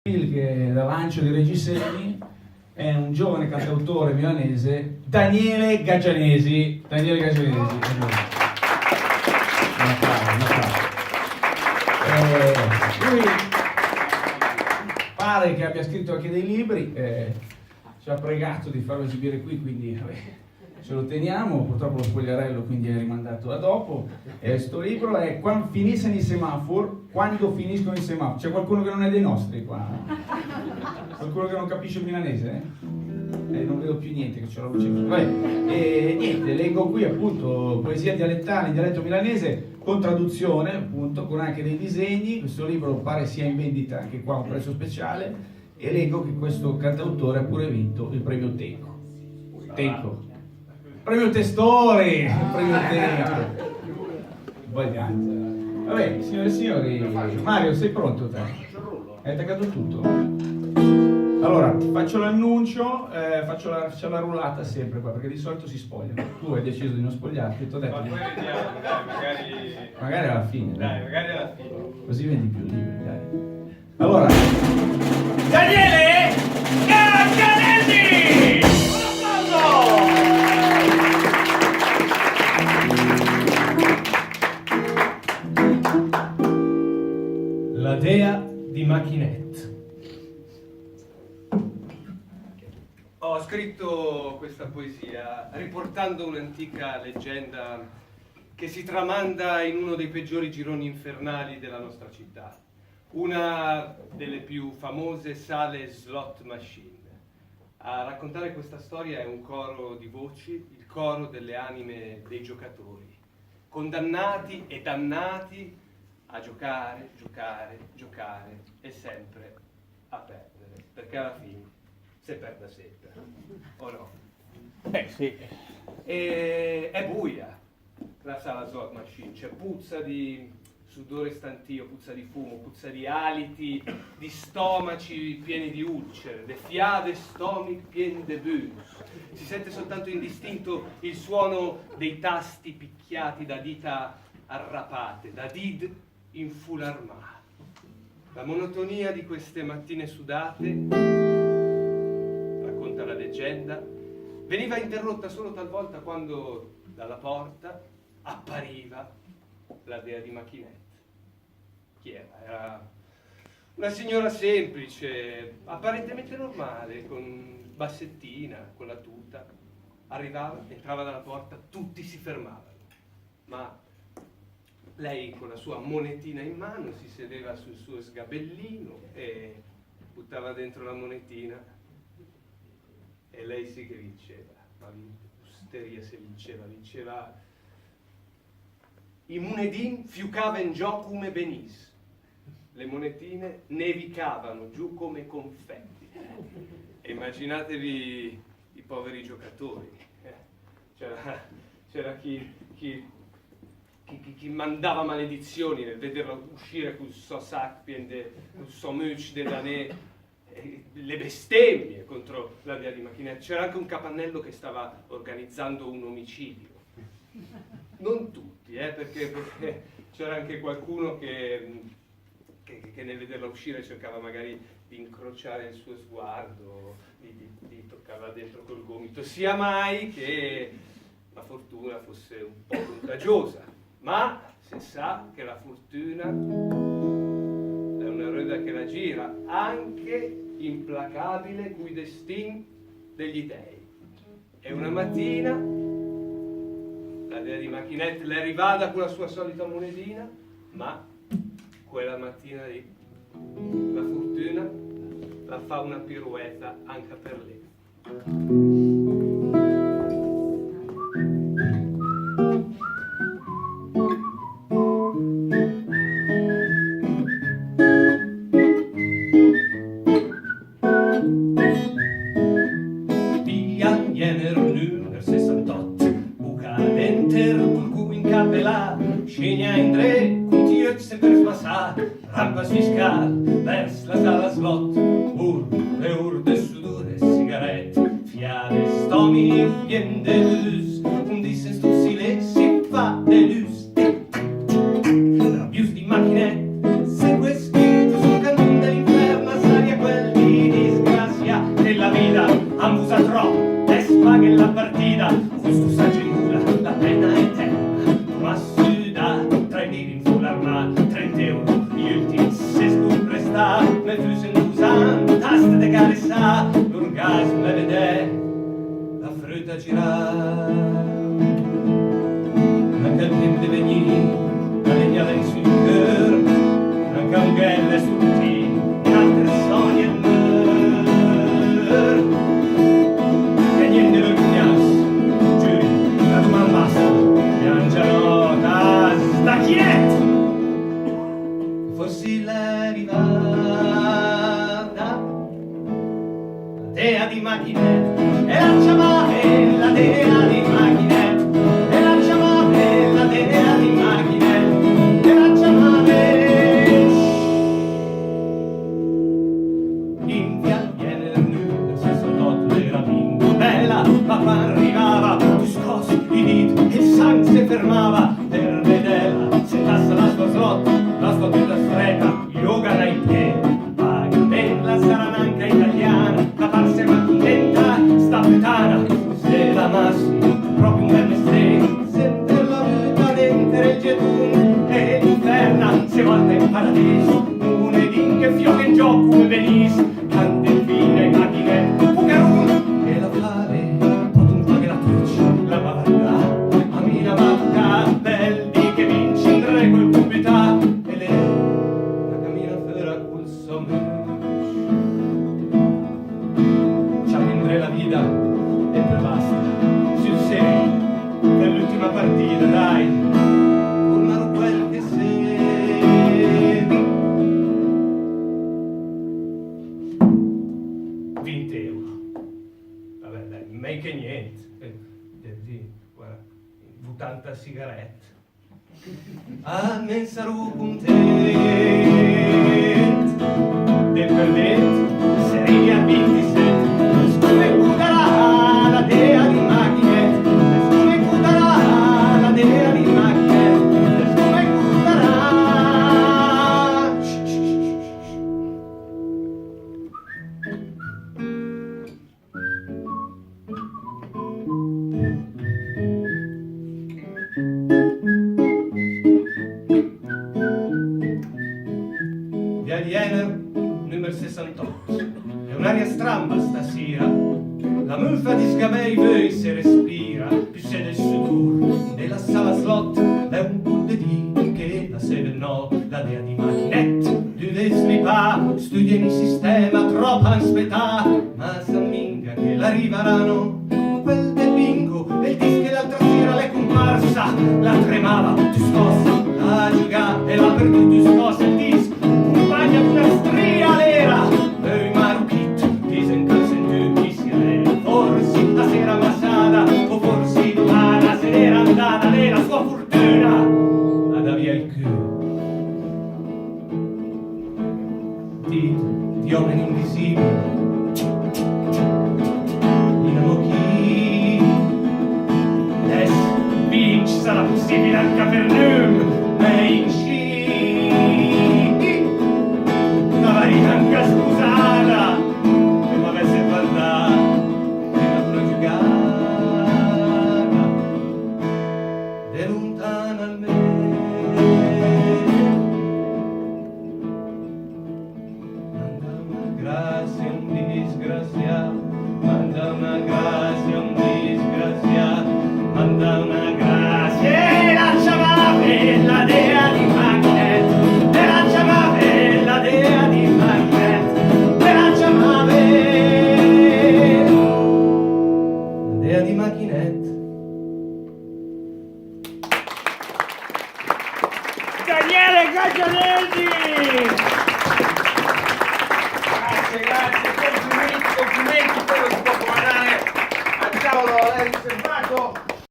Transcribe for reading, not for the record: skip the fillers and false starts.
Che da lancio di Reggiseni è un giovane cantautore milanese, Daniele Gaggianesi. Daniele Gaggianesi. Lui pare che abbia scritto anche dei libri, ci ha pregato di farlo esibire qui, quindi ce lo teniamo. Purtroppo lo spogliarello quindi è rimandato a dopo. Sto libro è Quando finiscono i semafori. Quando finiscono i semafori. C'è qualcuno che non è dei nostri qua? Qualcuno che non capisce il milanese? Non vedo più niente, che c'è la luce. Niente, leggo qui appunto poesia dialettale in dialetto milanese con traduzione, appunto, con anche dei disegni. Questo libro pare sia in vendita anche qua a un prezzo speciale, e leggo che questo cantautore ha pure vinto il premio Tenco. Premio Testori! Premio Tenco! Sbagliato. Vabbè, signore e signori, Mario, sei pronto te? Hai attaccato tutto? Allora, faccio l'annuncio, faccio la rullata sempre qua, perché di solito si spogliano. Tu hai deciso di non spogliarti, ti ho detto. Ma poi vediamo, dai, magari alla fine. Magari alla fine. Così vendi più libri, dai. Allora, Daniele Gaggianesi! Un applauso! La dea di Macchinette. Ho scritto questa poesia riportando un'antica leggenda che si tramanda in uno dei peggiori gironi infernali della nostra città, una delle più famose sale slot machine. A raccontare questa storia è un coro di voci, il coro delle anime dei giocatori, condannati e dannati a giocare e sempre a perdere, perché alla fine si perde sempre, o no? Sì. E è buia la sala slot machine, c'è puzza di sudore stantio, puzza di fumo, puzza di aliti, di stomaci pieni di ulcere, de fiade stomac pieni de bus. Si sente soltanto indistinto il suono dei tasti picchiati da dita arrapate, da did in fularmà. La monotonia di queste mattine sudate, racconta la leggenda, veniva interrotta solo talvolta quando dalla porta appariva la dea di Macchinette. Chi era? Era una signora semplice, apparentemente normale, con bassettina, con la tuta. Arrivava, entrava dalla porta, tutti si fermavano. Ma lei con la sua monetina in mano si sedeva sul suo sgabellino e buttava dentro la monetina, e lei sì che vinceva, ma osteria se vinceva. I munedin fiucaven giò come benis, le monetine nevicavano giù come confetti. E immaginatevi i poveri giocatori, c'era chi mandava maledizioni nel vederla uscire con suo sac con suo much de danè, le bestemmie contro la dea di Macchinette. C'era anche un capannello che stava organizzando un omicidio. Non tutti, perché c'era anche qualcuno che nel vederla uscire cercava magari di incrociare il suo sguardo, di toccarla dentro col gomito, sia mai che la fortuna fosse un po' contagiosa. Ma si sa che la fortuna è una rueda che la gira, anche implacabile cui destin degli dei. E una mattina la dea di Macchinette le rivada con la sua solita monetina, ma quella mattina lì la fortuna la fa una pirueta anche per lei. Scegna in tre, continua sempre smassà, rampa fiscal, vers la sala slot, ur de sudore, sigarette, fiale, stomi, bien de luz, un dissens tu silenci fa de luz, rabius di Macchinette, segue scritto sul canon dell'inferno, saria Füßen usant, taste de caressà, l'orgasme le vedè, la fruta girar. Anche il tempo di venire, la legna in sul cœur, anche un ghelle sul tì, altre sogni e meur. E niente lo gnas, giuri, la tua basta, piangiano, sta quiet! Fossi l'arrivata, la dea di macchinette, e la chiamate la dea di macchinette, e la chiamate la dea di macchinette, e la chiamate. In via viene la nuda, del 68 era bingo, bella, papà arrivava, tu scossi i diti, e il sangue si fermava, per vederla, sentasse la sua slot, la sua tutta stretta, yoga dai piedi, vagamente la sarananca italiana, la farsi ma contenta, sta petana, se la massi, proprio un bel mestiere, sente la vita dentro il getun, e l'inferna, se volta in paradiso, un edin che fioca in gioco come Venice, canta infine i macchinette, Pucarun, e la fare, potum fare la tuccia, la bavarda, a mina macca, bel di che vinci in re col cubità, e lei, la cammina fera col sommesh. Ci appendere la vita, e poi basta, sul serio, per l'ultima partita, dai, tornare quel che sei. 20 euro. Vabbè, dai, mai che niente. Guarda, 80 sigarette. Almen sarò content. Del perdente, sei a 27. Come cudarà la dea di macchinette. Come cudarà la dea di macchinette. Come cudarà. Via di Ener, numero 68. È un'aria stramba stasera. La muffa di Scamei vei se respira. Più c'è del sutur nella sala slot. È un punto di che la sede no. La dea di macchinette, du deslipa. Studia in sistema, troppa aspetà. Ma s'amminga che l'arriveranno. Quel del bingo, del disco che l'altra sera l'è comparsa. La tremava, tu scossa, la giuga e l'ha perduto, tu scossa il disco. Compagna d'una stria l'era. E i maruchit, disen che sentì chi si era. Forse la sera massata, o forse domani se n'era andata nella sua fortuna. Ad avvia il cuore. Di uomini invisibili. Sarà possibile al Capernaum, e in sci la varianca scusata come avesse guardato nella tua giocata de lontana al me manda una grazia